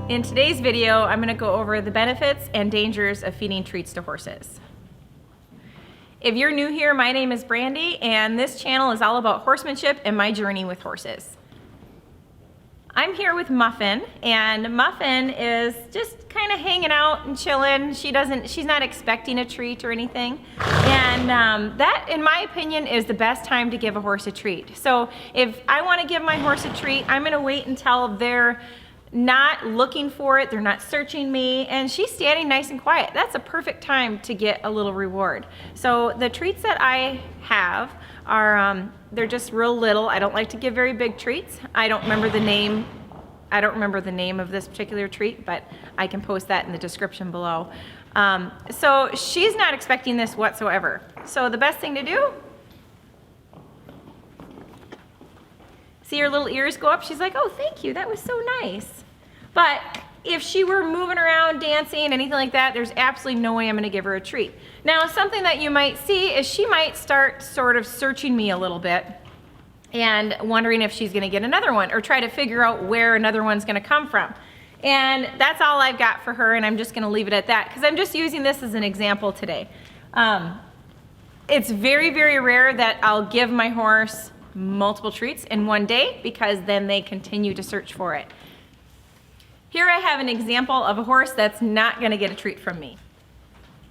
In today's video, I'm going to go over the benefits and dangers of feeding treats to horses. If you're new here, my name is Brandi, and this channel is all about horsemanship and my journey with horses. I'm here with Muffin, and Muffin is just kind of hanging out and chilling. She's not expecting a treat or anything. And that, in my opinion, is the best time to give a horse a treat. So if I want to give my horse a treat, I'm going to wait until they're not looking for it, they're not searching me, and she's standing nice and quiet. That's a perfect time to get a little reward. So the treats that I have are, they're just real little. I don't like to give very big treats. I don't remember the name of this particular treat, but I can post that in the description below. So she's not expecting this whatsoever. So the best thing to do, see her little ears go up? She's like, oh, thank you, that was so nice. But if she were moving around, dancing, anything like that, there's absolutely no way I'm gonna give her a treat. Now, something that you might see is she might start sort of searching me a little bit and wondering if she's gonna get another one or try to figure out where another one's gonna come from. And that's all I've got for her, and I'm just gonna leave it at that because I'm just using this as an example today. It's very, very rare that I'll give my horse multiple treats in one day because then they continue to search for it. Here I have an example of a horse that's not going to get a treat from me.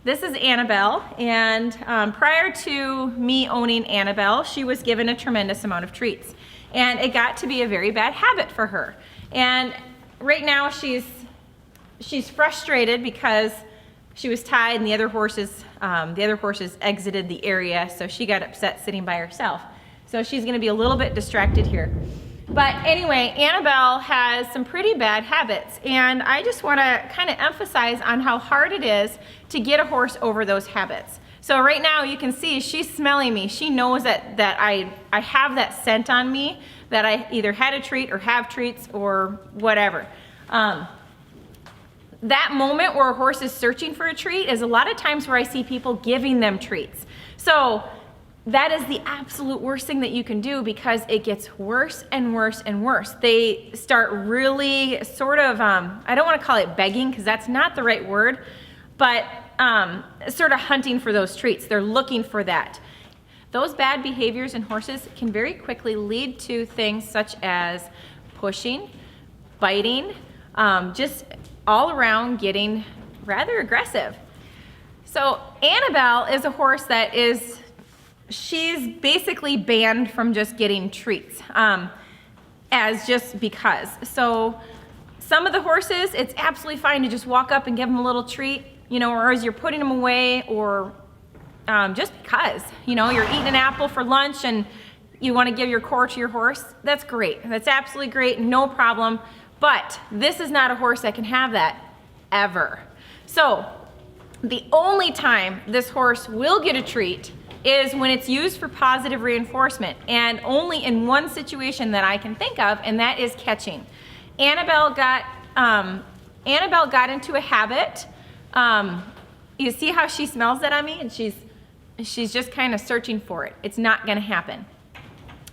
This is Annabelle, and prior to me owning Annabelle, she was given a tremendous amount of treats, and it got to be a very bad habit for her. And right now she's frustrated because she was tied and the other horses exited the area, so she got upset sitting by herself. So she's gonna be a little bit distracted here. But anyway, Annabelle has some pretty bad habits, and I just wanna kind of emphasize on how hard it is to get a horse over those habits. So right now you can see she's smelling me. She knows that I have that scent on me, that I either had a treat or have treats or whatever. That moment where a horse is searching for a treat is a lot of times where I see people giving them treats. So that is the absolute worst thing that you can do because it gets worse and worse and worse. They start really sort of, I don't want to call it begging because that's not the right word, but sort of hunting for those treats. They're looking for that. Those bad behaviors in horses can very quickly lead to things such as pushing, biting, just all around getting rather aggressive. So Annabelle is a horse that she's basically banned from just getting treats as just because. So some of the horses, it's absolutely fine to just walk up and give them a little treat, you know, or as you're putting them away, or just because, you know, you're eating an apple for lunch and you want to give your core to your horse. That's great. That's absolutely great. No problem. But this is not a horse that can have that ever. So the only time this horse will get a treat is when it's used for positive reinforcement, and only in one situation that I can think of, and that is catching. Annabelle got into a habit. You see how she smells that on me, and she's just kind of searching for it. It's not going to happen.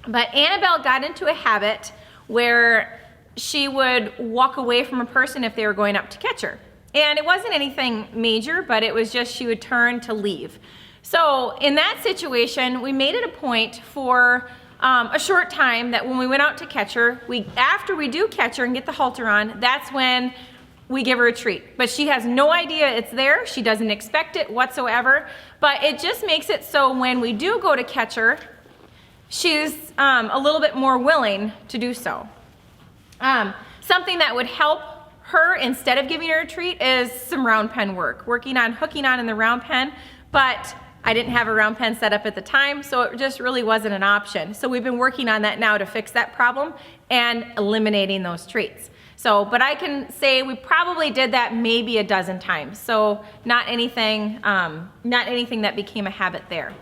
But Annabelle got into a habit where she would walk away from a person if they were going up to catch her. And it wasn't anything major, but it was just she would turn to leave. So in that situation, we made it a point for a short time that when we went out to catch her, after we do catch her and get the halter on, that's when we give her a treat. But she has no idea it's there. She doesn't expect it whatsoever. But it just makes it so when we do go to catch her, she's a little bit more willing to do so. Something that would help her instead of giving her a treat is some round pen work, working on hooking on in the round pen, but I didn't have a round pen set up at the time, so it just really wasn't an option. So we've been working on that now to fix that problem and eliminating those treats. So, but I can say we probably did that maybe a dozen times. So not anything that became a habit there.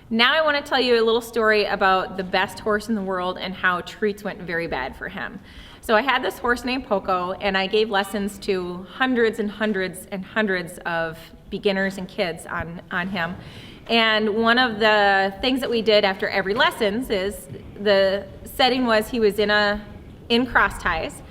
Now I want to tell you a little story about the best horse in the world and how treats went very bad for him. So I had this horse named Poco, and I gave lessons to hundreds and hundreds and hundreds of beginners and kids on him. And one of the things that we did after every lessons is the setting was he was in cross ties,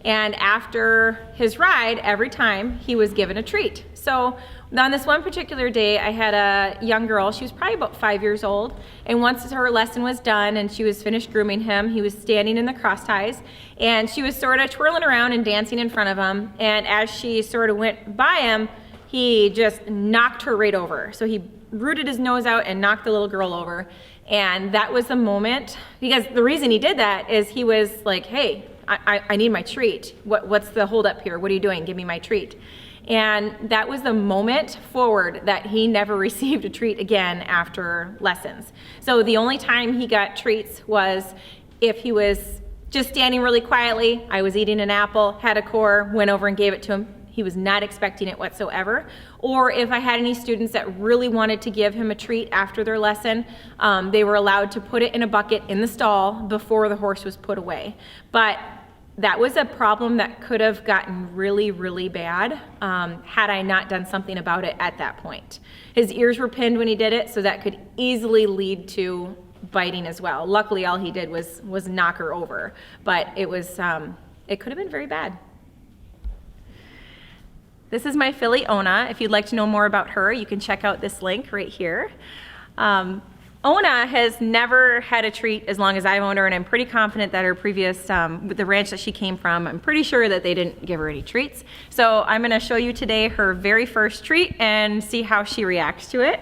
And after his ride, every time he was given a treat. So on this one particular day, I had a young girl, she was probably about 5 years old, and once her lesson was done and she was finished grooming him, he was standing in the cross ties, and she was sort of twirling around and dancing in front of him, and as she sort of went by him, he just knocked her right over. So he rooted his nose out and knocked the little girl over, and that was the moment, because the reason he did that is he was like, hey, I need my treat. What's the holdup here? What are you doing? Give me my treat. And that was the moment forward that he never received a treat again after lessons. So the only time he got treats was if he was just standing really quietly, I was eating an apple, had a core, went over and gave it to him. He was not expecting it whatsoever. Or if I had any students that really wanted to give him a treat after their lesson, they were allowed to put it in a bucket in the stall before the horse was put away. But that was a problem that could have gotten really, really bad had I not done something about it at that point. His ears were pinned when he did it, so that could easily lead to biting as well. Luckily, all he did was knock her over, but it could have been very bad. This is my filly, Ona. If you'd like to know more about her, you can check out this link right here. Ona has never had a treat as long as I've owned her, and I'm pretty confident that her previous, with the ranch that she came from, I'm pretty sure that they didn't give her any treats. So I'm gonna show you today her very first treat and see how she reacts to it.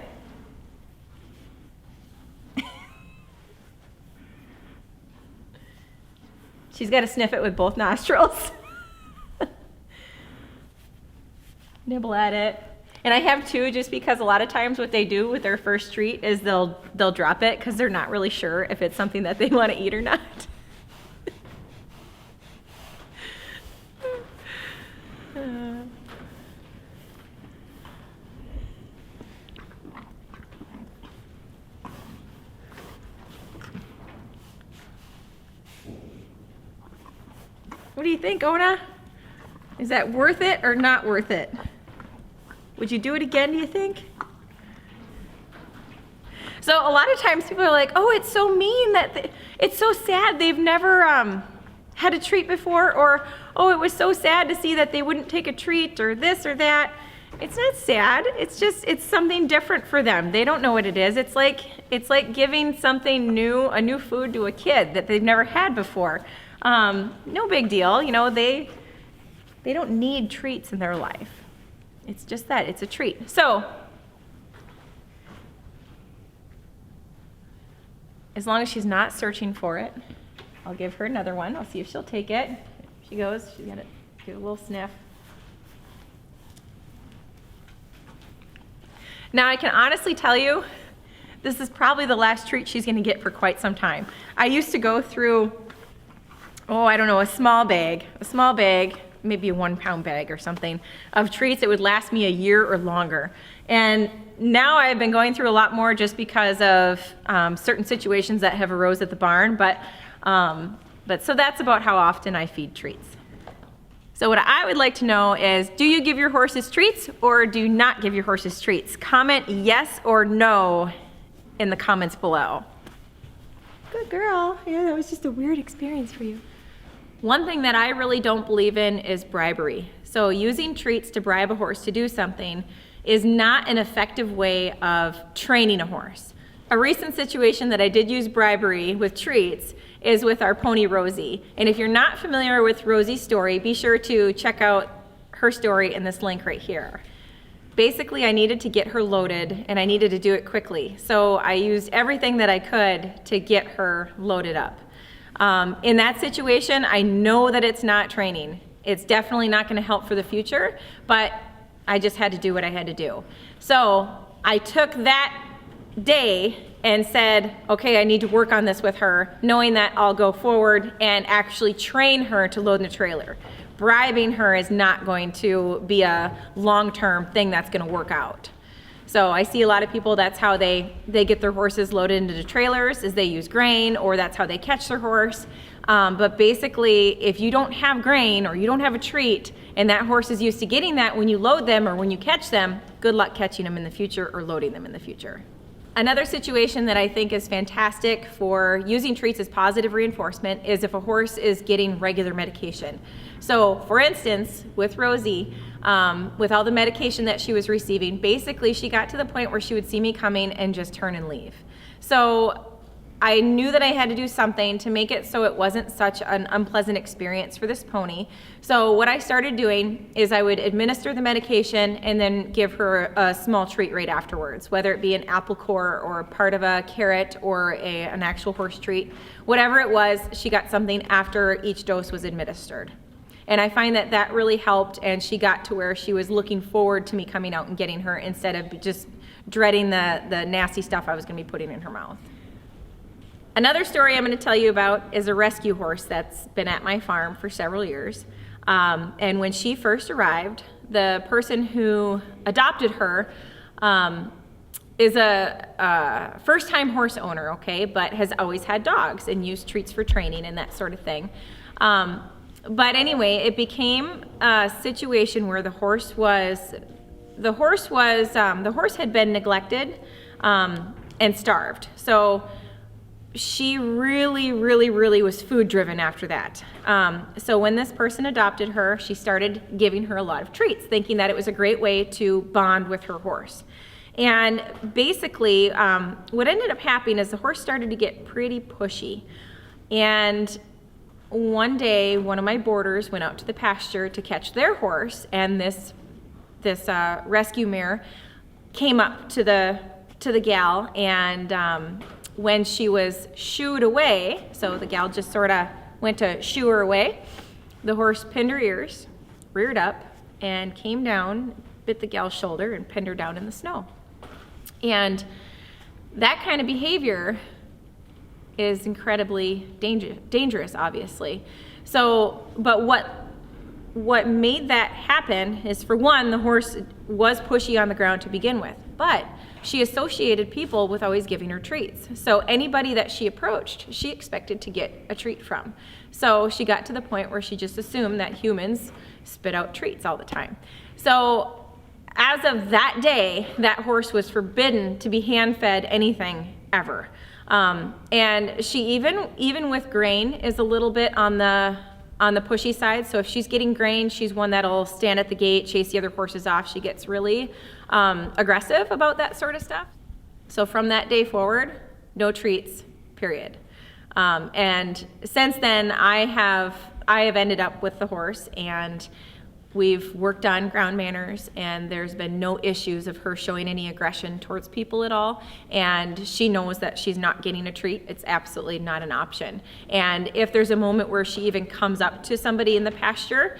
She's gotta sniff it with both nostrils. Nibble at it. And I have two, just because a lot of times what they do with their first treat is they'll drop it because they're not really sure if it's something that they want to eat or not. What do you think, Ona? Is that worth it or not worth it? Would you do it again, do you think? So a lot of times people are like, oh, it's so mean that it's so sad they've never had a treat before, or oh, it was so sad to see that they wouldn't take a treat, or this or that. It's not sad, it's something different for them. They don't know what it is. It's like giving something new, a new food to a kid that they've never had before. No big deal, you know, they don't need treats in their life. It's just that, it's a treat. So, as long as she's not searching for it, I'll give her another one. I'll see if she'll take it. Here she goes, she's gonna give a little sniff. Now I can honestly tell you, this is probably the last treat she's gonna get for quite some time. I used to go through, I don't know, a small bag, maybe a 1 pound bag or something of treats that would last me a year or longer. And now I've been going through a lot more just because of certain situations that have arose at the barn, but so that's about how often I feed treats. So what I would like to know is, do you give your horses treats or do you not give your horses treats? Comment yes or no in the comments below. Good girl. Yeah, that was just a weird experience for you. One thing that I really don't believe in is bribery. So using treats to bribe a horse to do something is not an effective way of training a horse. A recent situation that I did use bribery with treats is with our pony Rosie. And if you're not familiar with Rosie's story, be sure to check out her story in this link right here. Basically, I needed to get her loaded and I needed to do it quickly. So I used everything that I could to get her loaded up. In that situation, I know that it's not training. It's definitely not gonna help for the future, but I just had to do what I had to do. So I took that day and said, okay, I need to work on this with her, knowing that I'll go forward and actually train her to load in the trailer. Bribing her is not going to be a long-term thing that's gonna work out. So I see a lot of people, that's how they get their horses loaded into the trailers, is they use grain, or that's how they catch their horse. But basically, if you don't have grain or you don't have a treat, and that horse is used to getting that when you load them or when you catch them, good luck catching them in the future or loading them in the future. Another situation that I think is fantastic for using treats as positive reinforcement is if a horse is getting regular medication. So for instance, with Rosie, with all the medication that she was receiving, basically she got to the point where she would see me coming and just turn and leave. So I knew that I had to do something to make it so it wasn't such an unpleasant experience for this pony. So what I started doing is I would administer the medication and then give her a small treat right afterwards, whether it be an apple core or part of a carrot or an actual horse treat. Whatever it was, she got something after each dose was administered. And I find that that really helped, and she got to where she was looking forward to me coming out and getting her instead of just dreading the nasty stuff I was going to be putting in her mouth. Another story I'm going to tell you about is a rescue horse that's been at my farm for several years. And when she first arrived, the person who adopted her is a first-time horse owner, okay, but has always had dogs and used treats for training and that sort of thing. But anyway, it became a situation where the horse had been neglected and starved. So she really was food driven after that. So when this person adopted her, she started giving her a lot of treats, thinking that it was a great way to bond with her horse. And basically, what ended up happening is the horse started to get pretty pushy. And one day, one of my boarders went out to the pasture to catch their horse, and this rescue mare came up to the gal, and when she was shooed away, so the gal just sort of went to shoo her away, the horse pinned her ears, reared up, and came down, bit the gal's shoulder, and pinned her down in the snow. And that kind of behavior is incredibly dangerous, obviously. So, but what made that happen is, for one, the horse was pushy on the ground to begin with, but she associated people with always giving her treats. So anybody that she approached, she expected to get a treat from. So she got to the point where she just assumed that humans spit out treats all the time. So as of that day, that horse was forbidden to be hand-fed anything ever. And she even with grain is a little bit on the pushy side. So if she's getting grain, she's one that'll stand at the gate, chase the other horses off. She gets really aggressive about that sort of stuff. So from that day forward, no treats, period. And since then, I have ended up with the horse, and we've worked on ground manners, and there's been no issues of her showing any aggression towards people at all. And she knows that she's not getting a treat. It's absolutely not an option. And if there's a moment where she even comes up to somebody in the pasture,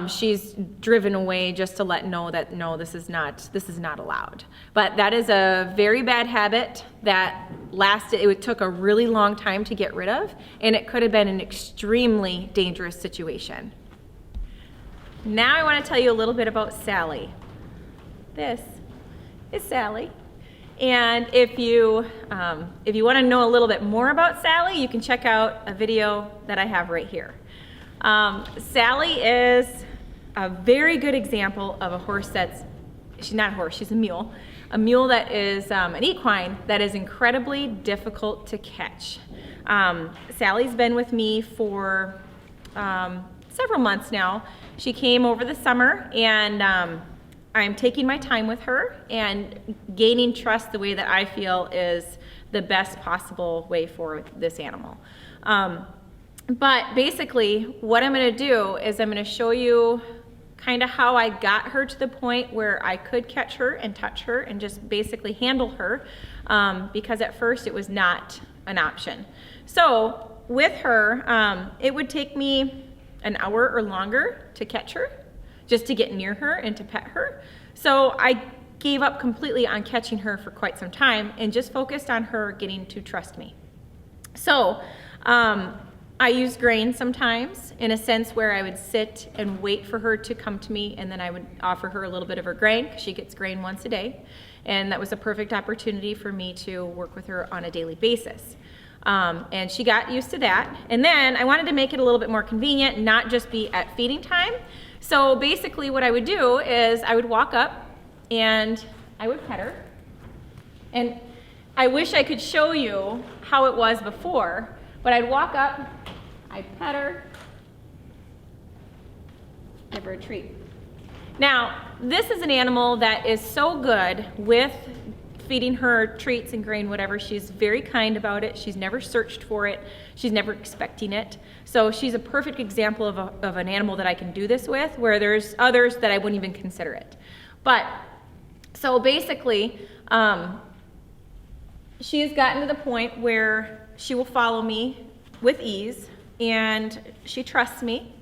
she's driven away just to let know that no, this is not allowed. But that is a very bad habit that it took a really long time to get rid of, and it could have been an extremely dangerous situation. Now I want to tell you a little bit about Sally. This is Sally. And if you want to know a little bit more about Sally, you can check out a video that I have right here. Sally is a very good example of a horse she's not a horse, she's a mule. A mule that is an equine that is incredibly difficult to catch. Sally's been with me for several months now. She came over the summer, and I'm taking my time with her and gaining trust the way that I feel is the best possible way for this animal. But basically, what I'm going to do is I'm going to show you kind of how I got her to the point where I could catch her and touch her and just basically handle her, because at first it was not an option. So with her, it would take me an hour or longer to catch her, just to get near her and to pet her. So I gave up completely on catching her for quite some time and just focused on her getting to trust me. So I used grain sometimes, in a sense where I would sit and wait for her to come to me, and then I would offer her a little bit of her grain, because she gets grain once a day. And that was a perfect opportunity for me to work with her on a daily basis. And she got used to that. And then I wanted to make it a little bit more convenient, not just be at feeding time. So basically what I would do is I would walk up and I would pet her. And I wish I could show you how it was before, but I'd walk up, I'd pet her, give her a treat. Now, this is an animal that is so good with feeding her treats and grain, whatever. She's very kind about it. She's never searched for it. She's never expecting it. So she's a perfect example of an animal that I can do this with, where there's others that I wouldn't even consider it. But, so basically, she has gotten to the point where she will follow me with ease, and she trusts me.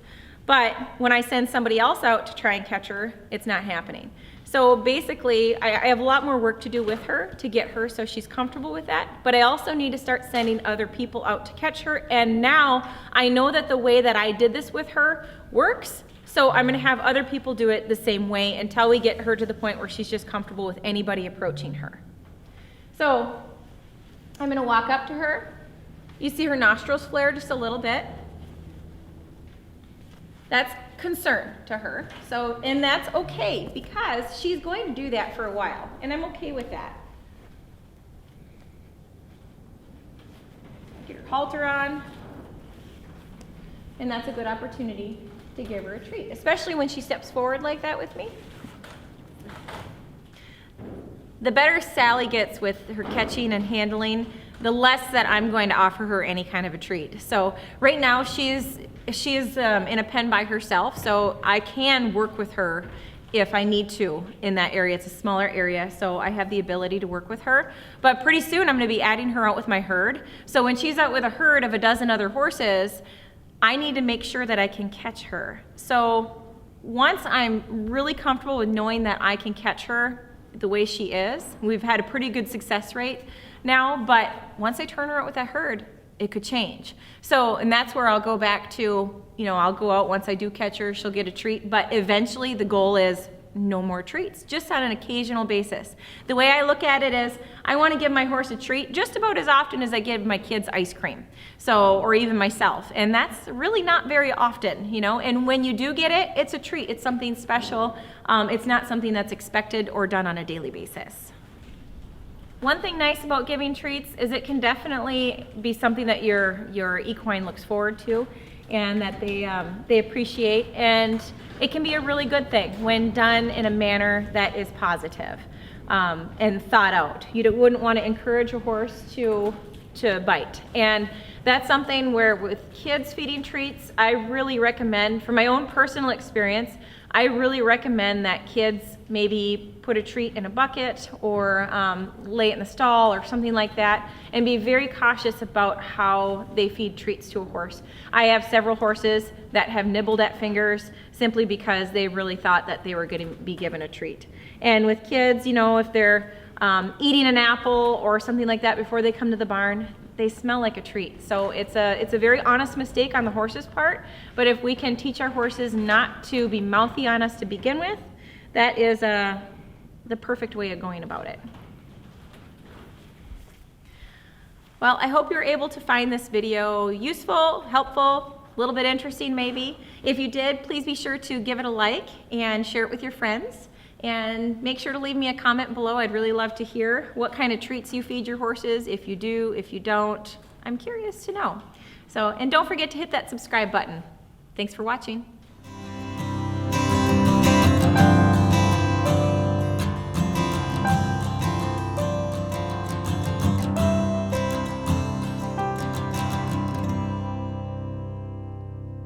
But when I send somebody else out to try and catch her, it's not happening. So basically, I have a lot more work to do with her to get her so she's comfortable with that. But I also need to start sending other people out to catch her. And now I know that the way that I did this with her works. So I'm going to have other people do it the same way until we get her to the point where she's just comfortable with anybody approaching her. So I'm going to walk up to her. You see her nostrils flare just a little bit. That's concern to her. So, and that's okay because she's going to do that for a while, and I'm okay with that. Get her halter on, and that's a good opportunity to give her a treat, especially when she steps forward like that with me. The better Sally gets with her catching and handling, the less that I'm going to offer her any kind of a treat. So right now she's in a pen by herself, so I can work with her if I need to in that area. It's a smaller area, so I have the ability to work with her. But pretty soon I'm going to be adding her out with my herd. So when she's out with a herd of a dozen other horses, I need to make sure that I can catch her. So once I'm really comfortable with knowing that I can catch her the way she is, we've had a pretty good success rate now, but once I turn her out with a herd, it could change. So, and that's where I'll go back to, I'll go out once I do catch her, she'll get a treat, but eventually the goal is no more treats, just on an occasional basis. The way I look at it is, I want to give my horse a treat just about as often as I give my kids ice cream, so, or even myself, and that's really not very often, and when you do get it, it's a treat, it's something special, it's not something that's expected or done on a daily basis. One thing nice about giving treats is it can definitely be something that your equine looks forward to and that they appreciate, and it can be a really good thing when done in a manner that is positive and thought out. You wouldn't want to encourage a horse to bite, and that's something where with kids feeding treats, I really recommend, from my own personal experience, I really recommend that kids maybe put a treat in a bucket or lay it in the stall or something like that, and be very cautious about how they feed treats to a horse. I have several horses that have nibbled at fingers simply because they really thought that they were going to be given a treat. And with kids, if they're eating an apple or something like that before they come to the barn, they smell like a treat. So it's a very honest mistake on the horse's part, but if we can teach our horses not to be mouthy on us to begin with, that is the perfect way of going about it. Well, I hope you're able to find this video useful, helpful, a little bit interesting maybe. If you did, please be sure to give it a like and share it with your friends. And make sure to leave me a comment below. I'd really love to hear what kind of treats you feed your horses, if you do, if you don't. I'm curious to know. So, and don't forget to hit that subscribe button. Thanks for watching.